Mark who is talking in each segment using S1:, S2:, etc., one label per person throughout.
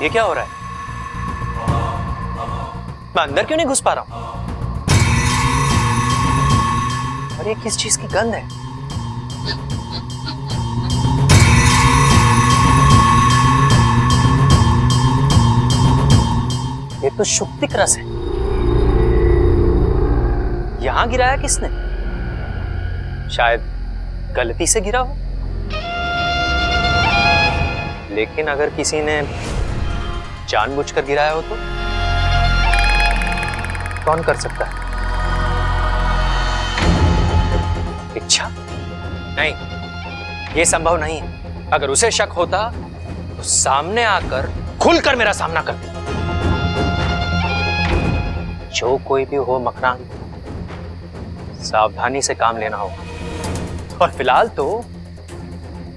S1: ये क्या हो रहा है? मैं अंदर क्यों नहीं घुस पा रहा हूं? और ये किस चीज की गंध है? ये तो शुक्तिक रस है। यहां गिराया किसने? शायद गलती से गिरा हो। लेकिन अगर किसी ने जानबूझकर गिराया हो तो कौन कर सकता है? इच्छा? नहीं, यह संभव नहीं है। अगर उसे शक होता तो सामने आकर खुलकर मेरा सामना करती। जो कोई भी हो मकरान, सावधानी से काम लेना होगा। और फिलहाल तो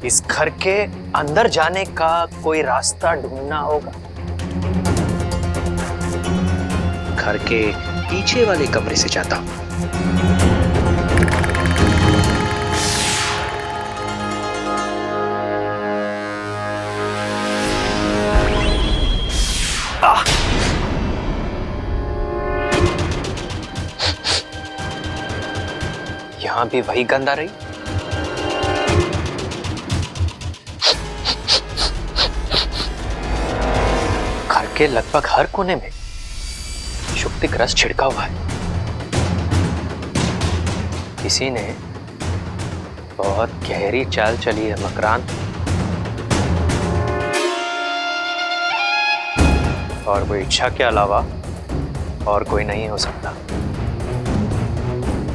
S1: इस घर के अंदर जाने का कोई रास्ता ढूंढना होगा।
S2: घर के पीछे वाले कमरे से जाता हूं।
S1: यहां भी वही गंध आ रही। घर के लगभग हर कोने में शुक्तिक रस छिड़का हुआ है। किसी ने बहुत गहरी चाल चली है मकरान। और वो इच्छा के अलावा और कोई नहीं हो सकता।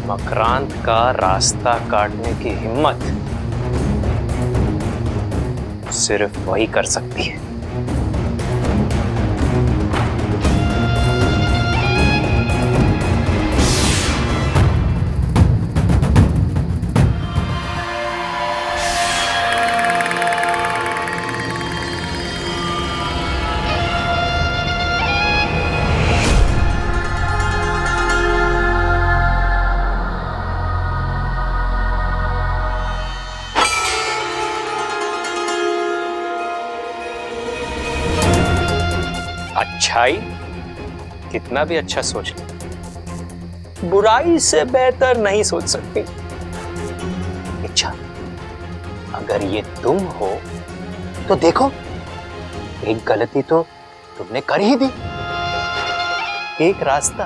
S1: मकरांत का रास्ता काटने की हिम्मत सिर्फ वही कर सकती है। अच्छाई कितना भी अच्छा सोच ले, बुराई से बेहतर नहीं सोच सकती। इच्छा, अगर ये तुम हो तो देखो, एक गलती तो तुमने कर ही दी। एक रास्ता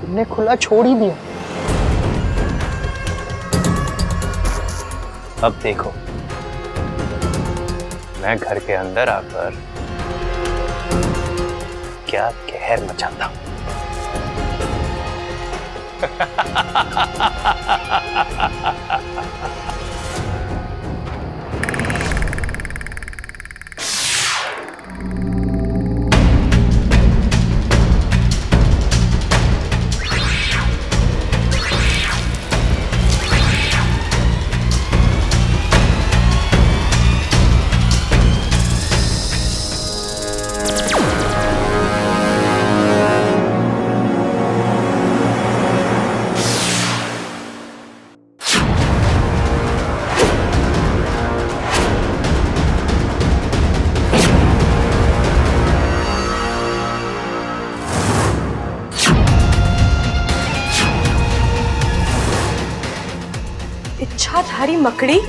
S1: तुमने खुला छोड़ ही दिया। अब देखो, मैं घर के अंदर आकर क्या कहर मचाता हूं।
S3: इच्छाधारी मकड़ी?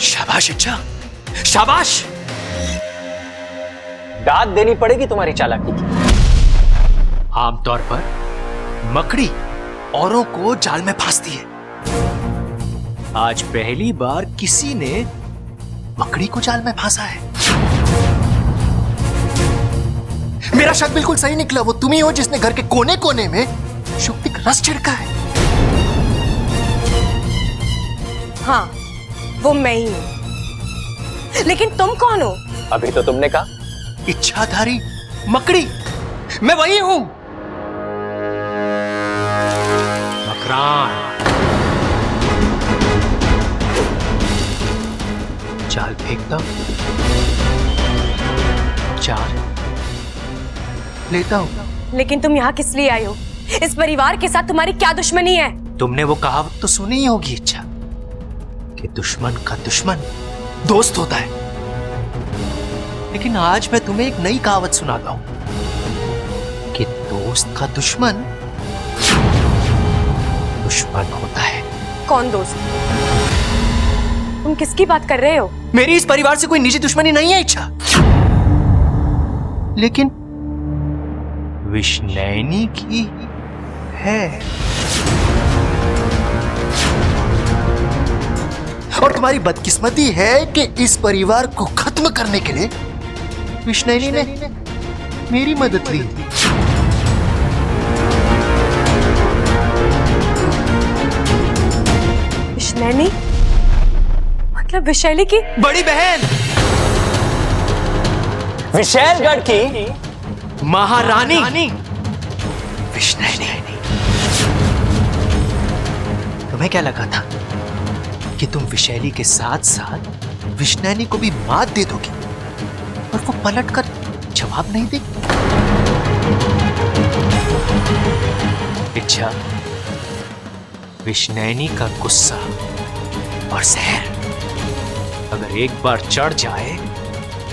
S1: शाबाश इच्छा, शाबाश। दाद देनी पड़ेगी तुम्हारी चालाकी की। आमतौर पर मकड़ी औरों को जाल में फांसती है। आज पहली बार किसी ने मकड़ी को जाल में फांसा है। मेरा शक बिल्कुल सही निकला। वो तुम ही हो जिसने घर के कोने कोने में शुक्तिक रस छिड़का है।
S3: हाँ, वो मैं ही हूं। लेकिन तुम कौन हो?
S1: अभी तो तुमने कहा इच्छाधारी मकड़ी। मैं वही हूं। मकरान, जाल फेंकता हूं, जाल लेता हूं।
S3: लेकिन तुम यहाँ किस लिए आए हो? इस परिवार के साथ तुम्हारी क्या दुश्मनी है?
S1: तुमने वो कहावत तो सुनी ही होगी इच्छा, कि दुश्मन का दुश्मन दोस्त होता है। लेकिन आज मैं तुम्हें एक नई कहावत सुनाता हूं कि दोस्त का दुश्मन दुश्मन होता है।
S3: कौन दोस्त? तुम किसकी बात कर रहे हो?
S1: मेरी इस परिवार से कोई निजी दुश्मनी नहीं है इच्छा, लेकिन विष्णैनी की है। और तुम्हारी बदकिस्मती है कि इस परिवार को खत्म करने के लिए विष्णैनी ने मेरी मदद ली।
S3: विष्णैनी मतलब विशैली की
S1: बड़ी बहन, विशैलगढ़ की महारानी विष्णैनी। तुम्हें क्या लगा था कि तुम विशैली के साथ साथ विष्णैनी को भी मात दे दोगे और वो पलटकर जवाब नहीं देगी? इच्छा, विष्णैनी का गुस्सा और जहर अगर एक बार चढ़ जाए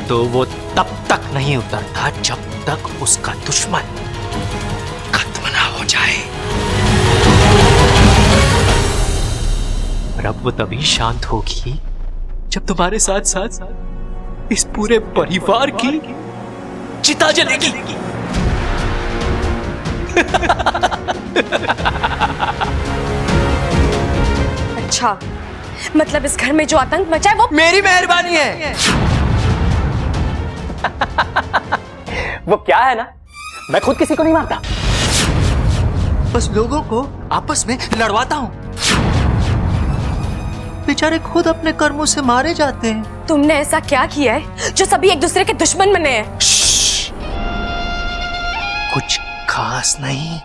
S1: तो वो तब तक नहीं उतरता जब तक उसका दुश्मन खत्म ना हो जाए। और अब वो तभी शांत होगी जब तुम्हारे साथ साथ इस पूरे परिवार की चिता जलेगी।
S3: अच्छा, मतलब इस घर में जो आतंक मचा है वो
S1: मेरी मेहरबानी है। वो क्या है ना, मैं खुद किसी को नहीं मारता, बस लोगों को आपस में लड़वाता हूं। बेचारे खुद अपने कर्मों से मारे जाते हैं।
S3: तुमने ऐसा क्या किया है जो सभी एक दूसरे के दुश्मन बने हैं?
S1: कुछ खास नहीं,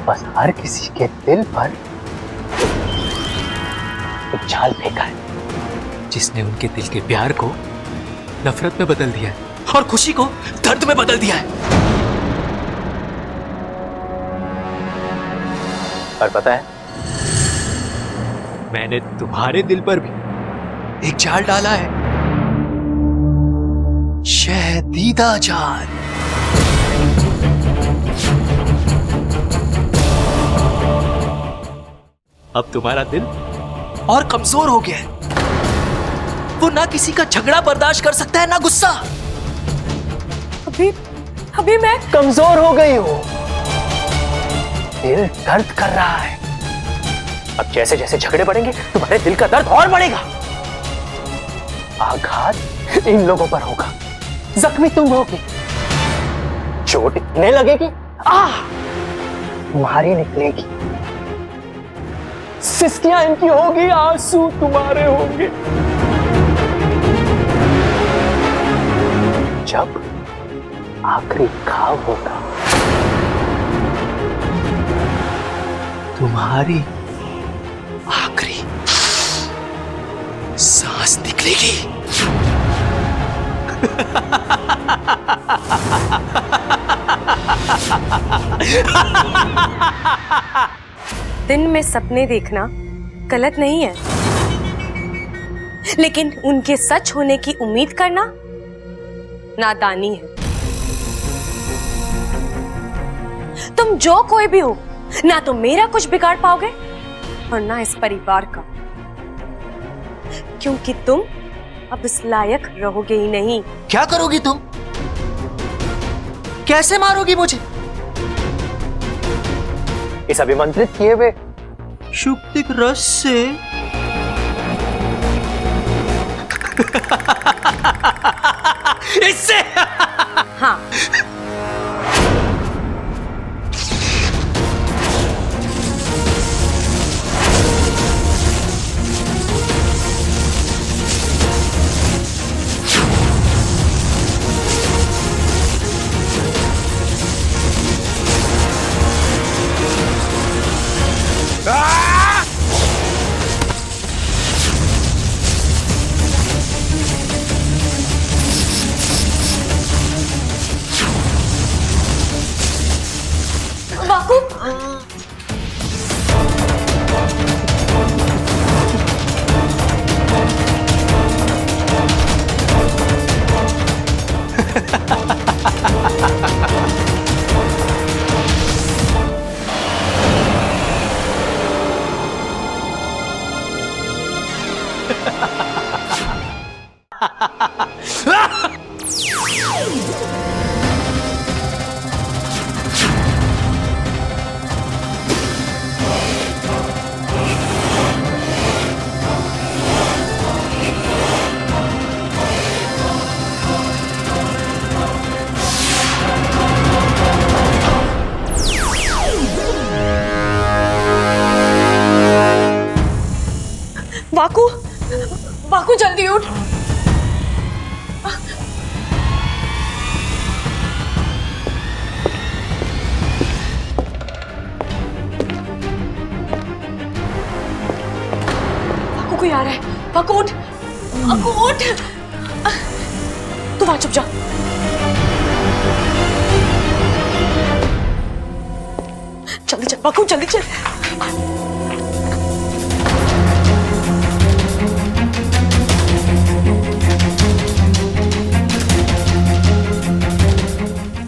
S1: बस हर किसी के दिल पर एक जाल फेंका है जिसने उनके दिल के प्यार को नफरत में बदल दिया है और खुशी को दर्द में बदल दिया है। और पता है, मैंने तुम्हारे दिल पर भी एक जाल डाला है, शहदीदा जाल। अब तुम्हारा दिल और कमजोर हो गया है। वो ना किसी का झगड़ा बर्दाश्त कर सकता है ना गुस्सा।
S3: अभी मैं
S1: कमजोर हो गई हो, दिल दर्द कर रहा है। अब जैसे जैसे झगड़े बढ़ेंगे तुम्हारे दिल का दर्द और बढ़ेगा। आघात इन लोगों पर होगा, जख्मी तुम होगी, चोट इतने लगेगी तुम्हारी निकलेगी, सिस्कियां इनकी होगी, आंसू तुम्हारे होंगे। जब आखिरी घाव होगा तुम्हारी आखिरी सांस निकलेगी।
S3: दिन में सपने देखना गलत नहीं है, लेकिन उनके सच होने की उम्मीद करना नादानी है। तुम जो कोई भी हो, ना तो मेरा कुछ बिगाड़ पाओगे और ना इस परिवार का, क्योंकि तुम अब इस लायक रहोगे ही नहीं।
S1: क्या करोगी तुम? कैसे मारोगी मुझे? इस अभिमंत्रित किए हुए शुक्तिक रस से? इससे?
S3: हाँ, जल्दी उठ। पाकू कोई आ रहा है। पाकू उठ, पाकू उठ। तू वहां चुप जा। जल्दी चल पाकू, जल्दी चल।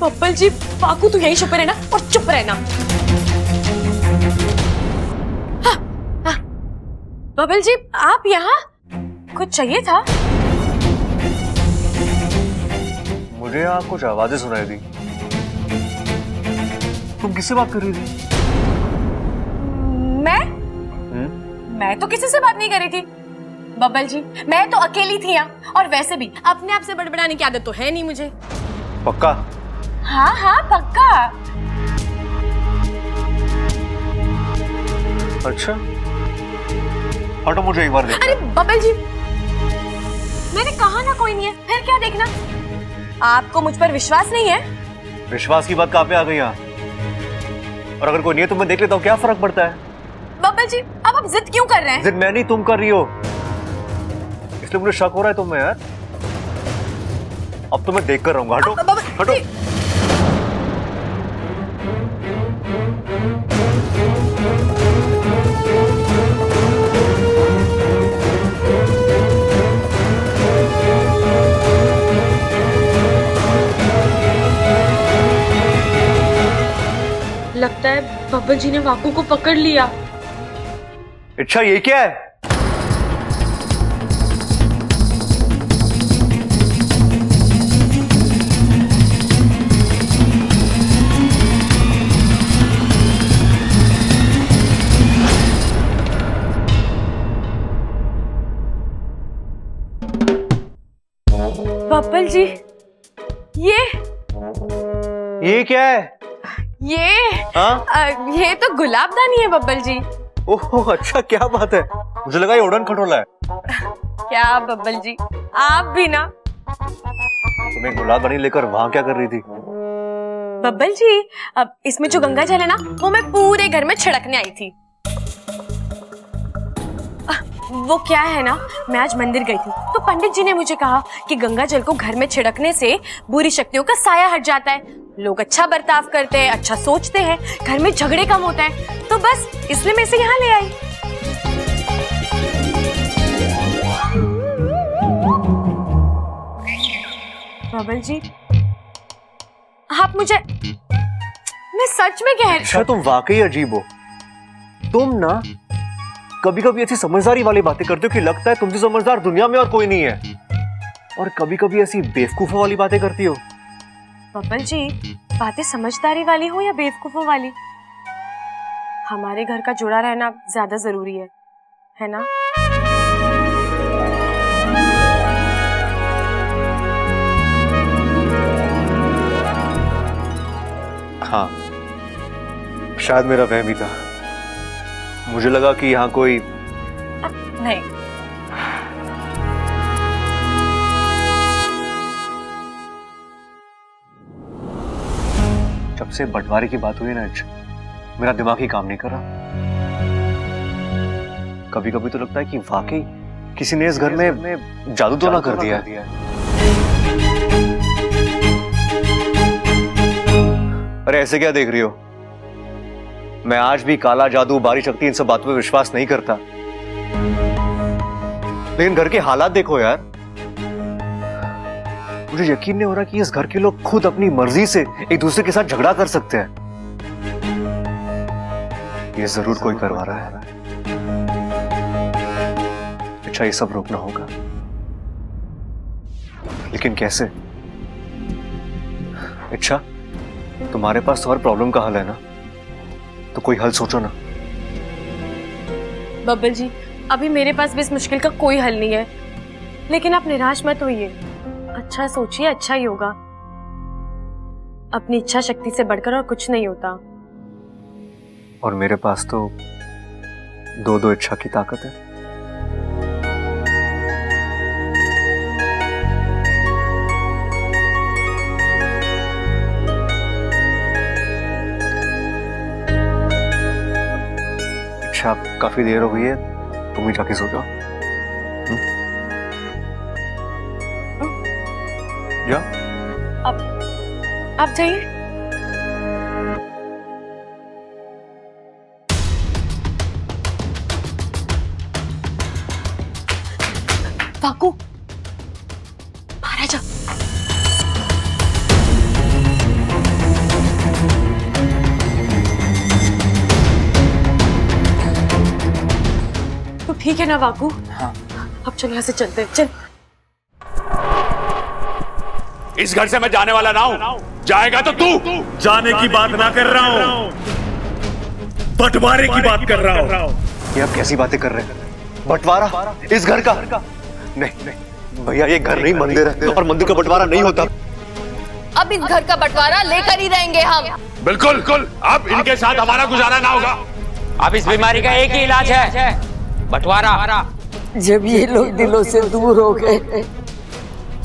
S3: बब्बल जी, पाकू तू यहीं छुपे रहना और चुप रहना। हाँ, हाँ। बब्बल जी, आप यहाँ? कुछ चाहिए था?
S4: मुझे यहाँ कुछ आवाजें सुनाई दी। तुम किससे बात कर रही थी?
S3: मैं तो किसी से बात नहीं कर रही थी बब्बल जी। मैं तो अकेली थी यहाँ, और वैसे भी अपने आप से बड़बड़ाने की आदत तो है नहीं मुझे।
S4: पक्का?
S3: हाँ हाँ पक्का।
S4: अच्छा, हटो, मुझे एक बार देखना।
S3: अरे बब्बल जी, मैंने कहा ना कोई नहीं है, फिर क्या देखना? आपको मुझ पर विश्वास नहीं है?
S4: विश्वास की बात कहाँ पे आ गई यहाँ? और अगर कोई नहीं है तो मैं देख लेता हूँ, क्या फर्क पड़ता है?
S3: बब्बल जी, अब आप जिद क्यों कर रहे हैं?
S4: जिद मैं नहीं, तुम कर रही हो, इसलिए मुझे शक हो रहा है तुम्हें यार। अब तो मैं देख कर रहूंगा। हटो, हटो।
S3: लगता है बब्बल जी ने वाकू को पकड़ लिया।
S4: अच्छा, ये क्या है?
S3: बब्बल जी,
S4: ये क्या है?
S3: ये
S4: हाँ?
S3: ये तो गुलाबदानी है बब्बल जी।
S4: ओह अच्छा, क्या बात है, मुझे लगा ये उड़न खटोला है।
S3: क्या बब्बल जी, आप भी ना।
S4: तुम्हें गुलाबदानी लेकर वहां क्या कर रही थी?
S3: बब्बल जी, अब इसमें जो गंगा जल है ना, वो मैं पूरे घर में छिड़कने आई थी। वो क्या है ना, मैं आज मंदिर गई थी तो पंडित जी ने मुझे कहा कि गंगा जल को घर में छिड़कने से बुरी शक्तियों का साया हट जाता है, लोग अच्छा बर्ताव करते हैं, अच्छा सोचते हैं, घर में झगड़े कम होते हैं, तो बस इसलिए मैं इसे यहाँ ले आई। बब्बल जी, आप मुझे, मैं सच में कह रही।
S4: अच्छा, तुम वाकई अजीब हो। तुम ना कभी कभी ऐसी समझदारी वाली बातें करते हो कि लगता है तुमसे समझदार दुनिया में और कोई नहीं है, और कभी कभी ऐसी बेवकूफों वाली बातें करती हो।
S3: बब्बल जी, बातें समझदारी वाली हो या बेवकूफों वाली, हमारे घर का जुड़ा रहना ज्यादा जरूरी है ना?
S4: हाँ, शायद मेरा वहम ही था। मुझे लगा कि यहाँ कोई
S3: नहीं।
S4: जब से बंटवारे की बात हुई ना, मेरा दिमाग ही काम नहीं कर रहा। कभी कभी तो लगता है कि वाकई किसी ने इस घर में जादू तो ना कर दिया है। अरे ऐसे क्या देख रही हो? मैं आज भी काला जादू, बारी शक्ति, इन सब बातों पे विश्वास नहीं करता, लेकिन घर के हालात देखो यार। मुझे यकीन नहीं हो रहा कि इस घर के लोग खुद अपनी मर्जी से एक दूसरे के साथ झगड़ा कर सकते हैं। ये जरूर कोई करवा रहा है। अच्छा, ये सब रोकना होगा, लेकिन कैसे? अच्छा, तुम्हारे पास तो हर प्रॉब्लम का हल है ना, तो कोई हल सोचो ना।
S3: बब्बल जी, अभी मेरे पास भी इस मुश्किल का कोई हल नहीं है, लेकिन आप निराश मत होइए। अच्छा सोचिए, अच्छा ही होगा। अपनी इच्छा शक्ति से बढ़कर और कुछ नहीं होता।
S4: और मेरे पास तो दो इच्छा की ताकत है। अच्छा काफी देर हो गई है, तुम ही जाके सो जाओ। जाओ।
S3: आप जाइए। वाकू, महाराजा। तो ठीक है ना वाकू?
S5: हाँ।
S3: अब चलो यहाँ से चलते हैं, चल।
S6: इस घर से मैं जाने वाला ना हूं, जाएगा तो तू।
S7: जाने की बात ना कर रहा हूं, बंटवारे की बात कर रहा हूं।
S4: ये आप कैसी बातें कर रहे हैं? बंटवारा इस घर का? नहीं नहीं भैया, ये घर नहीं मंदिर है, और मंदिर का बंटवारा नहीं होता।
S3: अब इस घर का बंटवारा लेकर ही रहेंगे हम।
S6: बिल्कुल बिल्कुल, अब इनके साथ हमारा गुजारा ना होगा।
S8: अब इस बीमारी का एक ही इलाज है, बंटवारा।
S9: जब ये लोग दिलों से दूर हो गए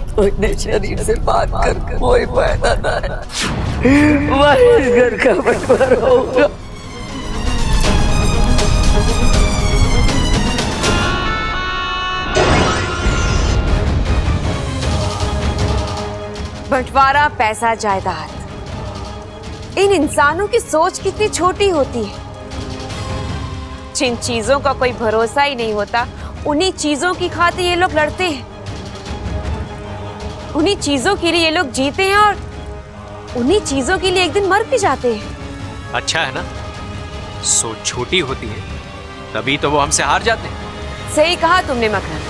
S9: तो इन्हें शरीर से बात कर कोई फायदा ना है। वही इस घर का बंटवारा होगा।
S3: बंटवारा, पैसा, जायदाद, इन इंसानों की सोच कितनी छोटी होती है। जिन चीजों का कोई भरोसा ही नहीं होता, उन्हीं चीजों की खातिर ये लोग लड़ते हैं, उन्हीं चीजों के लिए ये लोग जीते हैं और उन्हीं चीजों के लिए एक दिन मर भी जाते हैं।
S1: अच्छा है ना, सोच छोटी होती है तभी तो वो हमसे हार जाते हैं।
S3: सही कहा तुमने मकरंद,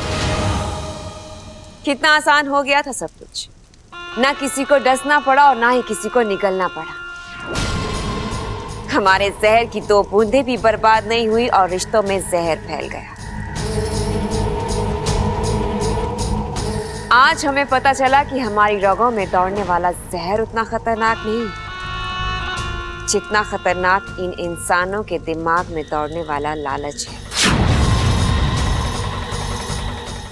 S3: कितना आसान हो गया था सब कुछ। ना किसी को डसना पड़ा और ना ही किसी को निकलना पड़ा। हमारे जहर की 2 बूंदें भी बर्बाद नहीं हुई और रिश्तों में जहर फैल गया। आज हमें पता चला कि हमारी रगों में दौड़ने वाला जहर उतना खतरनाक नहीं जितना खतरनाक इन इंसानों के दिमाग में दौड़ने वाला लालच है।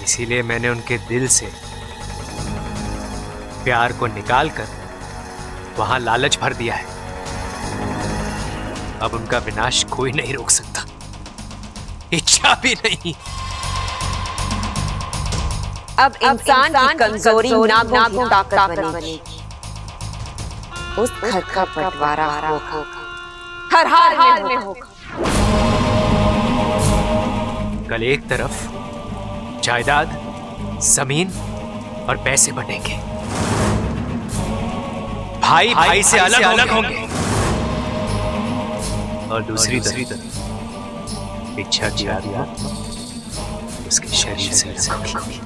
S1: इसीलिए मैंने उनके दिल से प्यार को निकालकर वहां लालच भर दिया है। अब उनका विनाश कोई नहीं रोक सकता, इच्छा भी नहीं।
S3: अब इंसान की कमजोरी नागों ताकत बनेगी। उस घर का बंटवारा होगा, हर हाल में होगा।
S1: कल एक तरफ जायदाद, जमीन और पैसे बनेंगे, भाई भाई से अलग होंगे, और दूसरी तरफ इच्छा की आत्मा उसके शरीर से अलग होगी।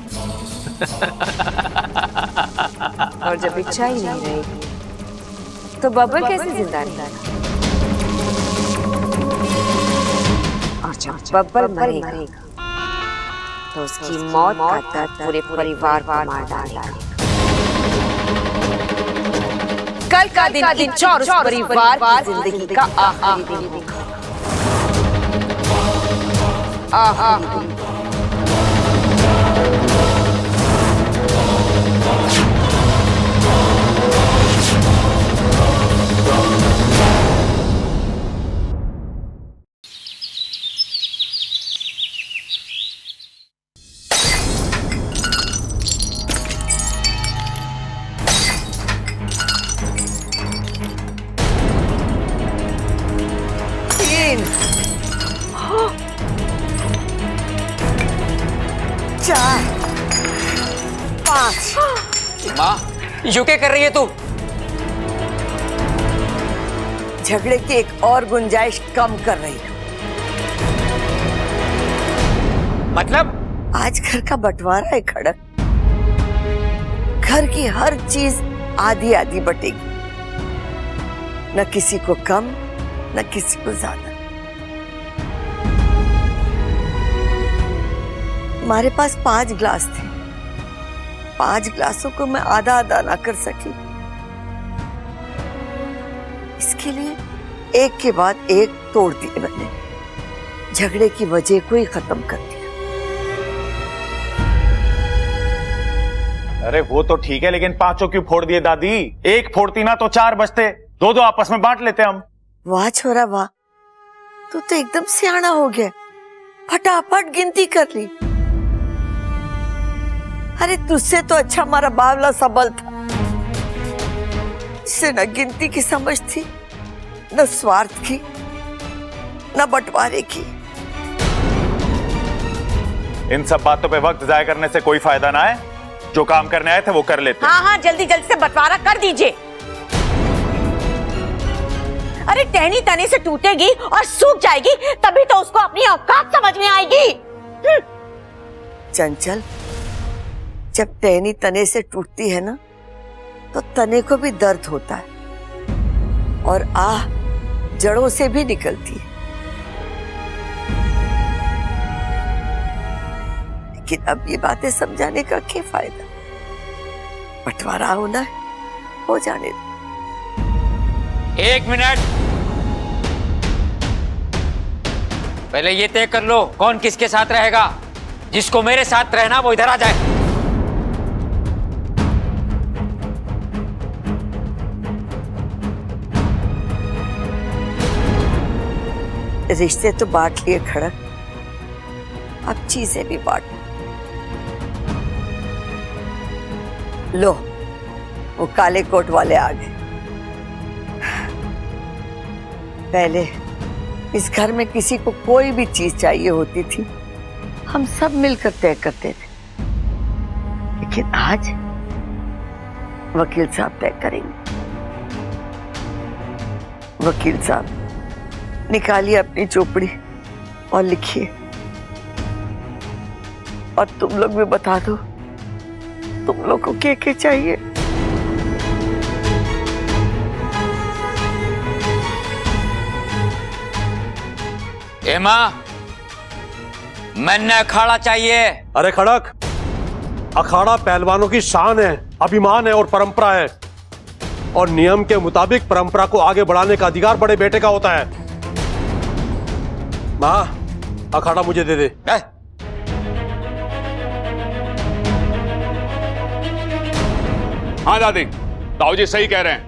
S3: और जब इच्छा ही नहीं रहेगी तो बबल कैसे जिंदा रहेगा? और जब बबल मरेगा तो उसकी मौत का दर्द पूरे परिवार को मार डालेगा। कल का दिन चौर परिवार की जिंदगी का आखिरी दिन होगा।
S8: माँ, यू क्या कर रही है तू?
S9: झगड़े की एक और गुंजाइश कम कर रही हूँ।
S8: मतलब?
S9: आज घर का बंटवारा है खड़क। घर की हर चीज आधी आधी बटेगी, न किसी को कम न किसी को ज्यादा। हमारे पास 5 ग्लास थे, 5 ग्लासों को मैं आधा आधा ना कर सकी। इसके लिए एक के बाद एक तोड़ दिए मैंने, झगड़े की वजह को ही खत्म कर दिया।
S7: अरे वो तो ठीक है, लेकिन 5 क्यों फोड़ दिए दादी? एक फोड़ती ना तो 4 बचते, 2 आपस में बांट लेते हम।
S9: वाह छोरा वाह, तू तो एकदम सियाना हो गया, फटाफट गिनती कर ली। अरे तुझसे तो अच्छा हमारा बावला सबल था, जिसे न गिनती की समझ थी, न स्वार्थ की, न बंटवारे की।
S7: इन सब बातों पे वक्त जाया करने से कोई फायदा ना है। जो काम करने आए थे वो कर लेते।
S5: हाँ हाँ, जल्दी जल्दी से बंटवारा कर दीजिए। अरे टहनी तने से टूटेगी और सूख जाएगी, तभी तो उसको अपनी औकात समझ में आएगी।
S9: चंचल, जब टहनी तने से टूटती है ना, तो तने को भी दर्द होता है और आह जड़ों से भी निकलती है। लेकिन अब ये बातें समझाने का क्या फायदा? बंटवारा होना है, हो जाने दो।
S8: 1 मिनट, पहले ये तय कर लो कौन किसके साथ रहेगा। जिसको मेरे साथ रहना वो इधर आ जाए।
S9: रिश्ते तो बांट लिए खड़क, अब चीजें भी बांट लो। वो काले कोट वाले आ गए। पहले इस घर में किसी को कोई भी चीज चाहिए होती थी, हम सब मिलकर तय करते थे, लेकिन आज वकील साहब तय करेंगे। वकील साहब, निकालिए अपनी चोपड़ी और लिखिए, और तुम लोग भी बता दो तुम लोग को क्या चाहिए।
S8: एमा, मैंने अखाड़ा चाहिए।
S10: अरे खड़क, अखाड़ा पहलवानों की शान है, अभिमान है और परंपरा है, और नियम के मुताबिक परंपरा को आगे बढ़ाने का अधिकार बड़े बेटे का होता है। माँ, अखाड़ा मुझे दे दे।
S6: हाँ दादी, ताऊजी सही कह रहे हैं।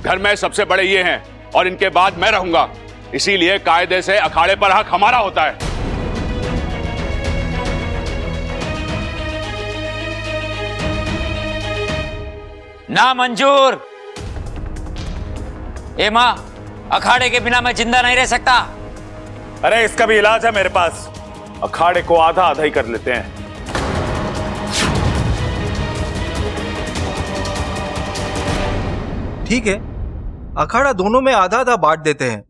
S6: घर में सबसे बड़े ये हैं और इनके बाद मैं रहूंगा, इसीलिए कायदे से अखाड़े पर हक हमारा होता है।
S8: ना मंजूर। एमा, अखाड़े के बिना मैं जिंदा नहीं रह सकता।
S7: अरे इसका भी इलाज है मेरे पास। अखाड़े को आधा आधा ही कर लेते हैं।
S11: ठीक है, अखाड़ा दोनों में आधा आधा बांट देते हैं।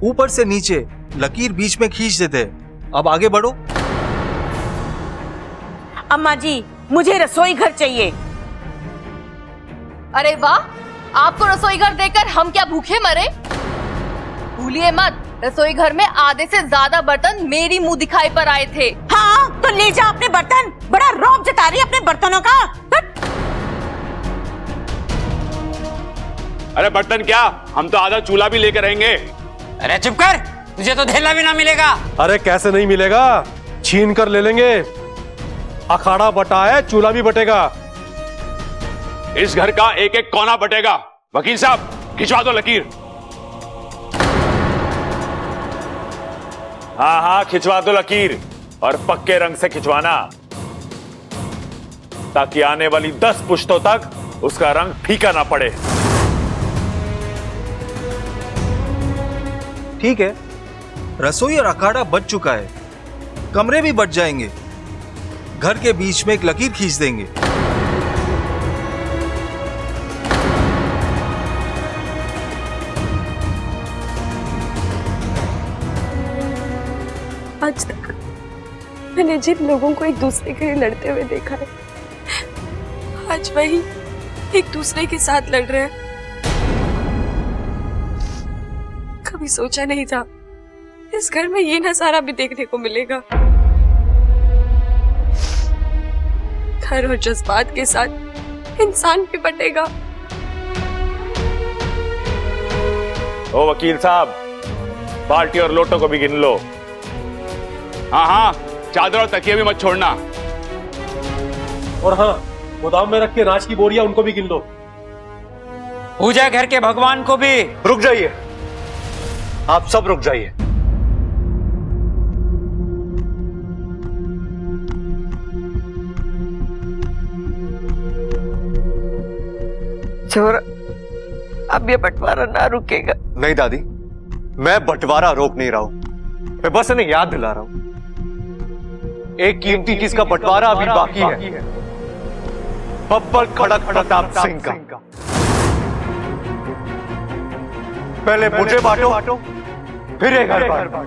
S11: ऊपर से नीचे लकीर बीच में खींच देते हैं। अब आगे बढ़ो।
S5: अम्मा जी, मुझे रसोई घर चाहिए।
S3: अरे वाह, आपको रसोई घर देकर हम क्या भूखे मरे? भूलिए मत, रसोई घर में आधे से ज्यादा बर्तन मेरी मुंह दिखाई पर आए थे।
S5: हाँ तो ले जा अपने बर्तन। बड़ा रौब जता रही अपने बर्तनों का।
S6: अरे बर्तन क्या, हम तो आधा चूल्हा भी लेकर रहेंगे।
S8: अरे चुप कर, तुझे तो धेला भी ना मिलेगा।
S10: अरे कैसे नहीं मिलेगा, छीन कर ले लेंगे। अखाड़ा बटा है, चूल्हा भी बटेगा।
S6: इस घर का एक एक कोना बटेगा। वकील साहब, खिंचवा दो लकीर।
S7: हाँ हाँ, खिंचवा दो लकीर, और पक्के रंग से खिंचवाना, ताकि आने वाली 10 पुश्तों तक उसका रंग फीका ना पड़े।
S11: ठीक है, रसोई और अखाड़ा बच चुका है, कमरे भी बच जाएंगे। घर के बीच में एक लकीर खींच देंगे।
S3: आज तक मैंने जिन लोगों को एक दूसरे के लिए लड़ते हुए देखा है, आज वही एक दूसरे के साथ लड़ रहे हैं। कभी सोचा नहीं था इस घर में ये नजारा भी देखने को मिलेगा। घर और जज्बात के साथ इंसान भी बटेगा।
S7: ओ वकील साहब, बाल्टी और लोटों को भी गिन लो।
S6: हाँ हाँ, चादर और तकिए भी मत छोड़ना।
S10: और हाँ, गोदाम में रख के अनाज की बोरियां उनको भी गिन लो।
S8: पूजा घर के भगवान को भी।
S4: रुक जाइए, आप सब रुक जाइए।
S9: छोरा, अब ये बंटवारा ना रुकेगा।
S4: नहीं दादी, मैं बंटवारा रोक नहीं रहा हूं, मैं बस इन्हें याद दिला रहा हूं। एक कीमती चीज का बंटवारा अभी बाकी है, बब्बल खड़क प्रताप सिंह का। पहले मुझे बांटो, फिर ये घर बांटो।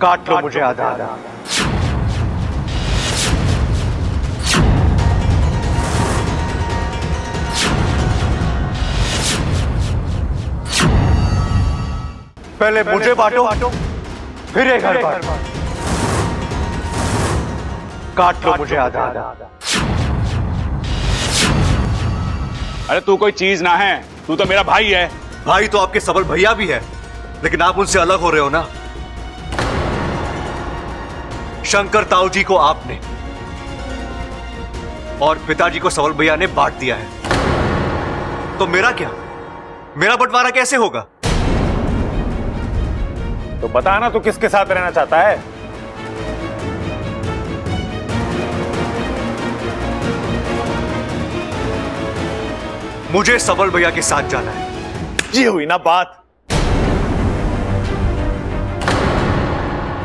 S4: काट लो मुझे आधा आधा। पहले मुझे बांटो, फिर ये घर बांटो। काट लो मुझे आधा आधा।
S6: अरे तू कोई चीज ना है, तू तो मेरा भाई है।
S4: भाई तो आपके सबल भैया भी है, लेकिन आप उनसे अलग हो रहे हो ना। शंकर ताऊ जी को आपने और पिताजी को सबल भैया ने बांट दिया है, तो मेरा क्या? मेरा बंटवारा कैसे होगा?
S7: तो बताना तू किसके साथ रहना चाहता है?
S4: मुझे सबल भैया के साथ जाना है।
S7: ये हुई ना बात।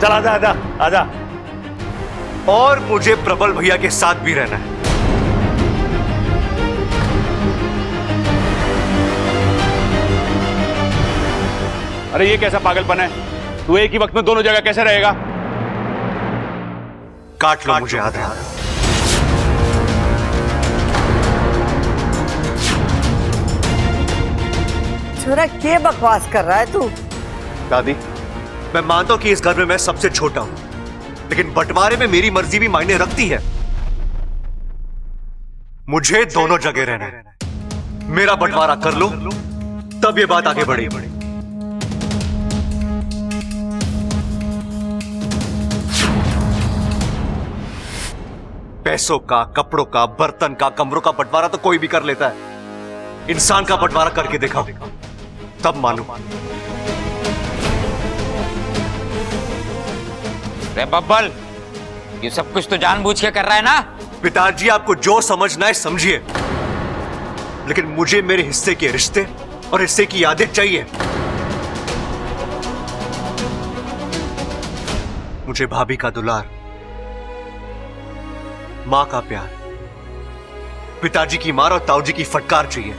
S7: चल आजा आजा आजा।
S4: और मुझे प्रबल भैया के साथ भी रहना है।
S6: अरे ये कैसा पागलपन है? तू एक ही वक्त में दोनों जगह कैसे रहेगा?
S4: काट लो मुझे आधा आधा।
S9: छोरा, क्या बकवास कर रहा है तू?
S4: दादी, मैं मानता हूं कि इस घर में मैं सबसे छोटा हूं, लेकिन बंटवारे में मेरी मर्जी भी मायने रखती है। मुझे दोनों जगह रहना है। मेरा बंटवारा कर लो, तब ये बात आगे बढ़ेगी। पैसों का, कपड़ों का, बर्तन का, कमरों का बंटवारा तो कोई भी कर लेता है। इंसान का बंटवारा करके दिखाओ, तब मालूम।
S8: रे बब्बल, ये सब कुछ तो जानबूझ के कर रहा है ना?
S4: पिताजी, आपको जो समझना है समझिए, लेकिन मुझे मेरे हिस्से के रिश्ते और हिस्से की यादें चाहिए। मुझे भाभी का दुलार, मां का प्यार, पिताजी की मार और ताऊजी की फटकार चाहिए।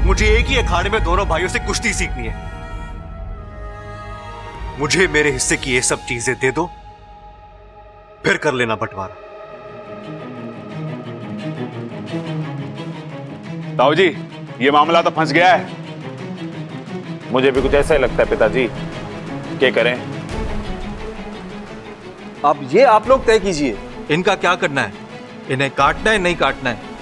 S4: मुझे एक ही अखाड़े में दोनों भाइयों से कुश्ती सीखनी है। मुझे मेरे हिस्से की ये सब चीजें दे दो, फिर कर लेना बंटवारा।
S6: ताऊ जी, ये मामला तो फंस गया है।
S7: मुझे भी कुछ ऐसा ही लगता है पिताजी। क्या करें?
S11: अब ये आप लोग तय कीजिए, इनका क्या करना है? इन्हें काटना है, नहीं काटना है?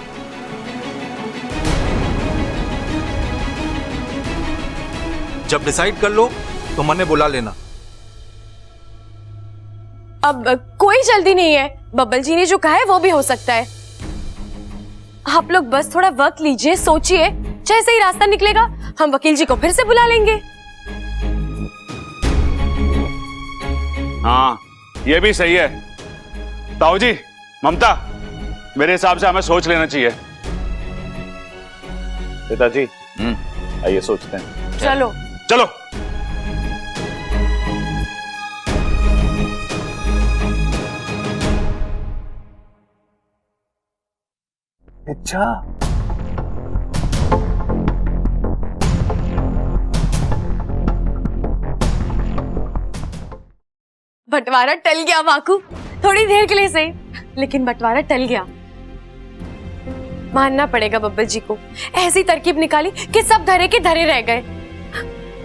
S11: जब डिसाइड कर लो तो मने बुला लेना।
S3: अब कोई जल्दी नहीं है, बब्बल जी ने जो कहा है वो भी हो सकता है। आप लोग बस थोड़ा वक्त लीजिए, सोचिए, जैसे ही रास्ता निकलेगा हम वकील जी को फिर से बुला लेंगे।
S6: हाँ, ये भी सही है। ताऊ जी, ममता, मेरे हिसाब से हमें सोच लेना चाहिए।
S7: पिताजी, आइए सोचते हैं।
S3: चलो
S6: चलो।
S7: अच्छा,
S3: बंटवारा टल गया वाकू, थोड़ी देर के लिए सही, लेकिन बंटवारा टल गया। मानना पड़ेगा बब्बल जी को, ऐसी तरकीब निकाली कि सब धरे के धरे रह गए।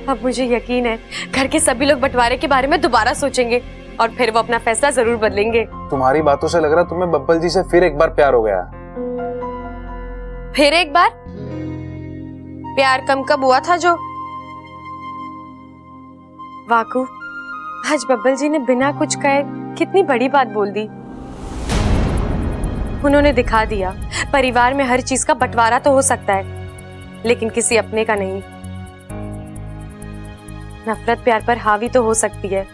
S3: अब मुझे यकीन है घर के सभी लोग बंटवारे के बारे में दोबारा सोचेंगे और फिर वो अपना फैसला जरूर बदलेंगे।
S7: तुम्हारी बातों से लग रहा तुम्हें बब्बल जी से फिर एक बार प्यार हो गया।
S3: फिर एक बार प्यार कम कब हुआ था जो? वाकू, आज बब्बल जी ने बिना कुछ कहे कितनी बड़ी बात बोल दी। उन्होंने दिखा दिया परिवार में हर चीज का बंटवारा तो हो सकता है, लेकिन किसी अपने का नहीं। नफरत प्यार पर हावी तो हो सकती है,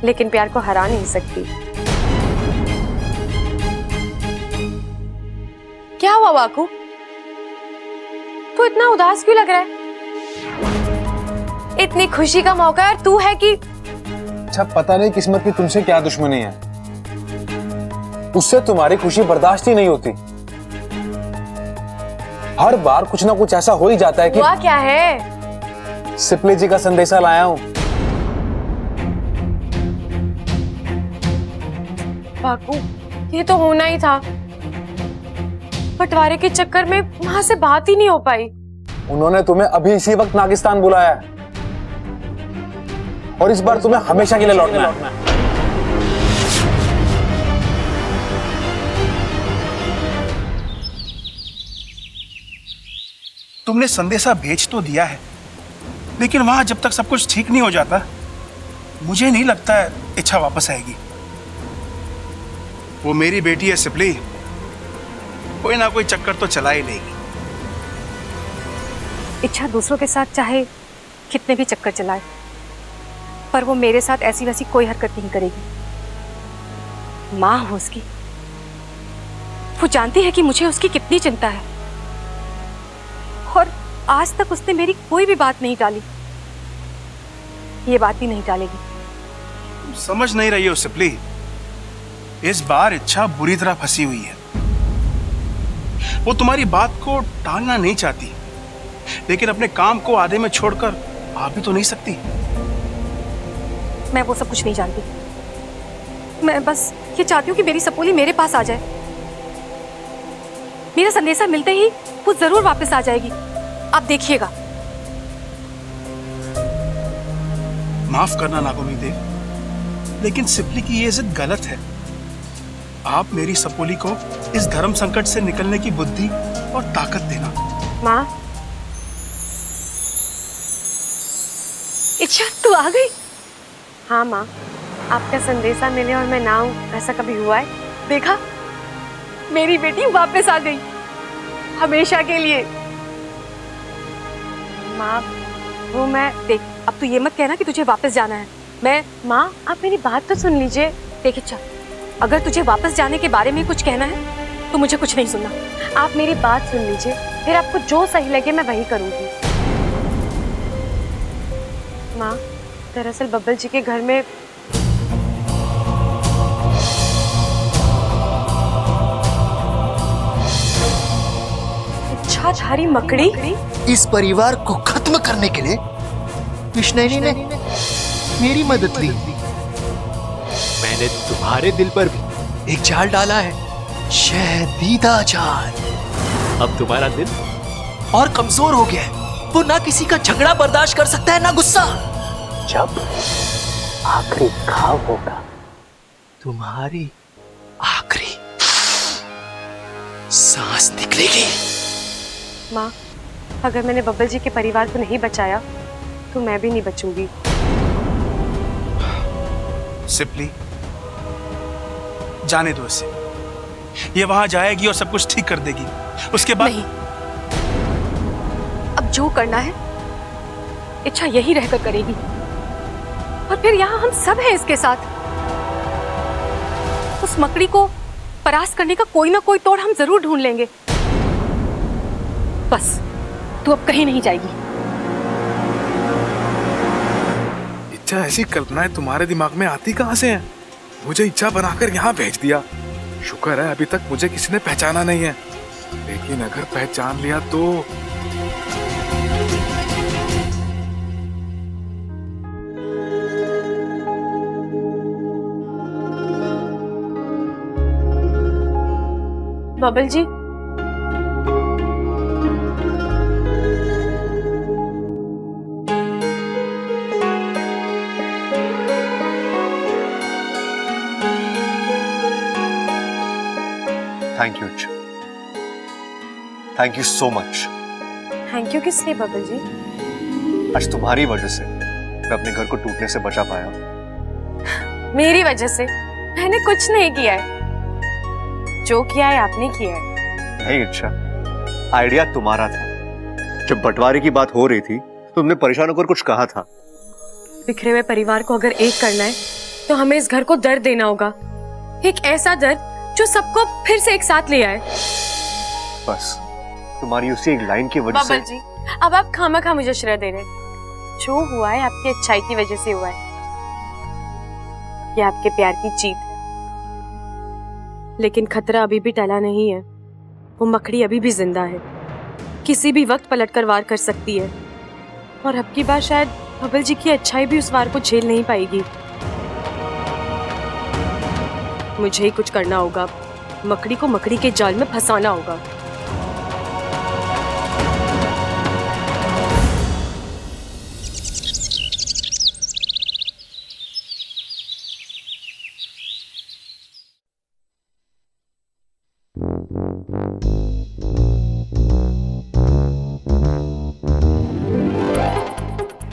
S3: लेकिन प्यार को हरा नहीं सकती। क्या हुआ वाकू? तू इतना उदास क्यों लग रहा है? इतनी खुशी का मौका है और तू है कि
S12: अच्छा, पता नहीं किस्मत की तुमसे क्या दुश्मनी है, उससे तुम्हारी खुशी बर्दाश्त ही नहीं होती। हर बार कुछ ना कुछ ऐसा हो ही जाता है कि।
S3: हुआ क्या है?
S12: सिपली जी का संदेशा लाया हूं।
S3: बाकू, ये तो होना ही था। बंटवारे के चक्कर में वहां से बात ही नहीं हो पाई।
S12: उन्होंने तुम्हें अभी इसी वक्त नागिस्तान बुलाया है और इस बार तुम्हें हमेशा के लिए लौटना है।
S13: तुमने संदेशा भेज तो दिया है, लेकिन वहां जब तक सब कुछ ठीक नहीं हो जाता, मुझे नहीं लगता है इच्छा वापस आएगी। वो मेरी बेटी है सिपली, कोई ना कोई चक्कर तो चला ही लेगी।
S3: इच्छा दूसरों के साथ चाहे कितने भी चक्कर चलाए, पर वो मेरे साथ ऐसी वैसी कोई हरकत नहीं करेगी। माँ हो उसकी, वो जानती है कि मुझे उसकी कितनी चिंता है, और आज तक उसने मेरी कोई भी बात नहीं टाली। ये बात भी नहीं टालेगी।
S13: तुम समझ नहीं रही हो सिपली, इस बार इच्छा बुरी तरह फंसी हुई है। वो तुम्हारी बात को टालना नहीं चाहती, लेकिन अपने काम को आधे में छोड़कर आ भी तो नहीं सकती।
S3: मैं वो सब कुछ नहीं जानती। मैं बस ये चाहती हूँ कि मेरी सपोली मेरे पास आ जाए। मेरा संदेशा मिलते ही वो जरूर वापस आ जाएगी, आप देखिएगा।
S13: माफ करना नागोमी देव, लेकिन सिपली की ये जिद गलत है। आप मेरी सपोली को इस धर्म संकट से निकलने की बुद्धि और ताकत देना।
S3: माँ, इच्छा तू आ गई? हाँ माँ, आपका संदेशा मिले और मैं ना आऊं, ऐसा कभी हुआ है? देखा, मेरी बेटी वापस आ गई, हमेशा के लिए। माँ, वो मैं देख, अब तू ये मत कहना कि तुझे वापस जाना है। माँ, आप मेरी बात तो सुन लीजिए। देख इच्छा, अगर तुझे वापस जाने के बारे में कुछ कहना है तो मुझे कुछ नहीं सुनना। आप मेरी बात सुन लीजिए, फिर आपको जो सही लगे मैं वही करूंगी। माँ, दरअसल बब्बल जी के घर में इच्छाधारी मकड़ी।
S14: इस परिवार को खत्म करने के लिए कृष्णैनी ने मेरी मदद ली। मैंने तुम्हारे दिल पर भी एक जाल डाला है, शहदीदा जाल। अब तुम्हारा दिल और कमजोर हो गया है। वो ना किसी का झगड़ा बर्दाश्त कर सकता है, ना गुस्सा।
S1: जब आखिरी घाव होगा,
S14: तुम्हारी आखिरी सांस निकलेगी।
S3: माँ, अगर मैंने बब्बल जी के परिवार को नहीं बचाया तो मैं भी नहीं बचूंगी।
S13: सिपली, जाने दो इसे। ये वहां जाएगी और सब कुछ ठीक कर देगी। उसके बाद
S3: नहीं, अब जो करना है इच्छा यही रहकर करेगी, और फिर यहाँ हम सब हैं इसके साथ। उस मकड़ी को परास्त करने का कोई ना कोई तोड़ हम जरूर ढूंढ लेंगे। बस तू अब कहीं नहीं जाएगी।
S7: इच्छा ऐसी कल्पनाएं तुम्हारे दिमाग में आती कहाँ से हैं? मुझे इच्छा बनाकर यहाँ भेज दिया। शुक्र है अभी तक मुझे किसी ने पहचाना नहीं है, लेकिन अगर पहचान लिया तो।
S3: Babbal ji,
S4: thank you, thank you so much.
S3: Thank you किस लिए बब्बल जी?
S4: आज तुम्हारी वजह से मैं अपने घर को टूटने से बचा पाया,
S3: मेरी वजह से? मैंने कुछ नहीं किया है, जो किया है आपने किया है।
S4: नहीं अच्छा, आइडिया तुम्हारा था। जब बंटवारे की बात हो रही थी तुमने परेशान होकर कुछ कहा था।
S3: बिखरे हुए परिवार को अगर एक करना है तो हमें इस घर को दर्द देना होगा, एक ऐसा दर्द जो सबको फिर से एक साथ ले आए।
S4: बस तुम्हारी उसी एक लाइन की वजह से।
S3: बबल जी, अब आप खामखा मुझे श्रेय दे रहे हैं। जो हुआ है आपकी अच्छाई की वजह से हुआ है, ये आपके प्यार की जीत है। लेकिन खतरा अभी भी टला नहीं है, वो मकड़ी अभी भी जिंदा है, किसी भी वक्त पलटकर वार कर सकती है। और अब की बार शायद बबल जी की अच्छाई भी उस वार को झेल नहीं पाएगी। मुझे ही कुछ करना होगा, मकड़ी को मकड़ी के जाल में फंसाना होगा।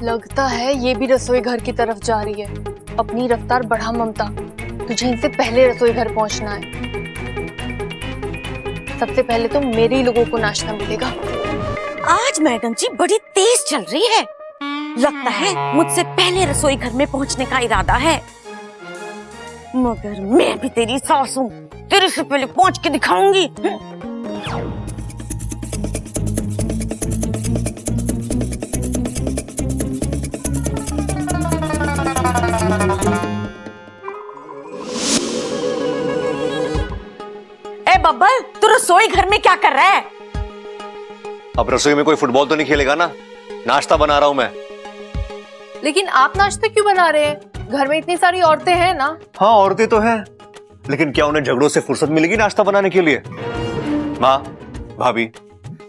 S15: लगता है ये भी रसोई घर की तरफ जा रही है। अपनी रफ्तार बढ़ा ममता, तुझे इनसे पहले रसोई घर पहुंचना है। सबसे पहले तो मेरे ही लोगों को नाश्ता मिलेगा।
S5: आज मैडम जी बड़ी तेज चल रही है, लगता है मुझसे पहले रसोई घर में पहुंचने का इरादा है। मगर मैं भी तेरी सास हूँ, तेरे से पहले पहुंच के दिखाऊंगी। ए बब्बल, तू रसोई घर में क्या कर रहा है?
S4: अब रसोई में कोई फुटबॉल तो नहीं खेलेगा ना, नाश्ता बना रहा हूं मैं।
S15: लेकिन आप नाश्ते क्यों बना रहे हैं? घर में इतनी सारी औरतें हैं ना।
S4: हाँ औरतें तो हैं, लेकिन क्या उन्हें झगड़ों से फुर्सत मिलेगी नाश्ता बनाने के लिए? माँ, भाभी,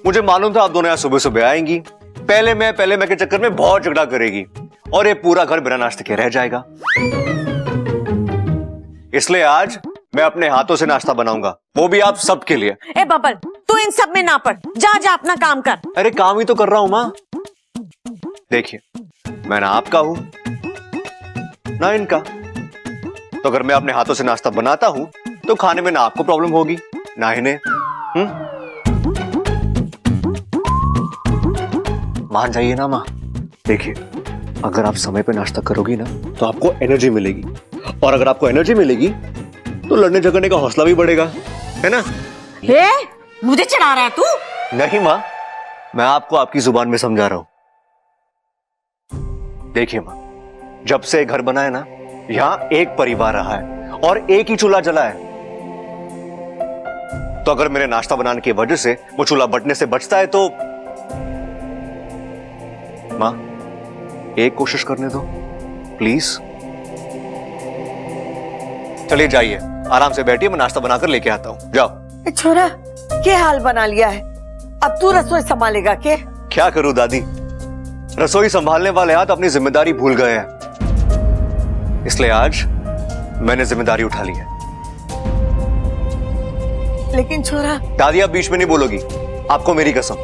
S4: मुझे मालूम था आप दोनों यहाँ सुबह सुबह आएंगी, पहले मैं के चक्कर में बहुत झगड़ा करेगी और ये पूरा घर बिना नाश्ते के रह जाएगा। इसलिए आज मैं अपने हाथों से नाश्ता बनाऊंगा, वो भी आप सबके लिए।
S5: ए बब्बल, तू इन सब में ना पड़, जा जा अपना काम कर।
S4: अरे काम ही तो कर रहा हूं माँ। देखिए, मैं ना आपका हूं ना इनका, तो अगर मैं अपने हाथों से नाश्ता बनाता हूं तो खाने में ना आपको प्रॉब्लम होगी ना इन्हें। मान जाइए ना माँ। देखिए, अगर आप समय पे नाश्ता करोगी ना तो आपको एनर्जी मिलेगी, और अगर आपको एनर्जी मिलेगी तो लड़ने झगड़ने का हौसला भी बढ़ेगा, है ना?
S5: हे, मुझे चढ़ा रहा है तू?
S4: नहीं माँ, मैं आपको आपकी जुबान में समझा रहा हूं। देखिए माँ, जब से घर बना है ना, यहां एक परिवार रहा है और एक ही चूल्हा जला है। तो अगर मेरे नाश्ता बनाने की वजह से वो चूल्हा बटने से बचता है तो माँ, एक कोशिश करने दो प्लीज। चलिए जाइए, आराम से बैठिए, मैं नाश्ता बनाकर लेके आता हूं। जाओ।
S9: छोरा, क्या हाल बना लिया है? अब तू रसोई संभालेगा के?
S4: क्या करूं दादी, रसोई संभालने वाले हाथ अपनी जिम्मेदारी भूल गए हैं, इसलिए आज मैंने जिम्मेदारी उठा ली है।
S9: लेकिन छोरा।
S4: दादी आप बीच में नहीं बोलोगी, आपको मेरी कसम।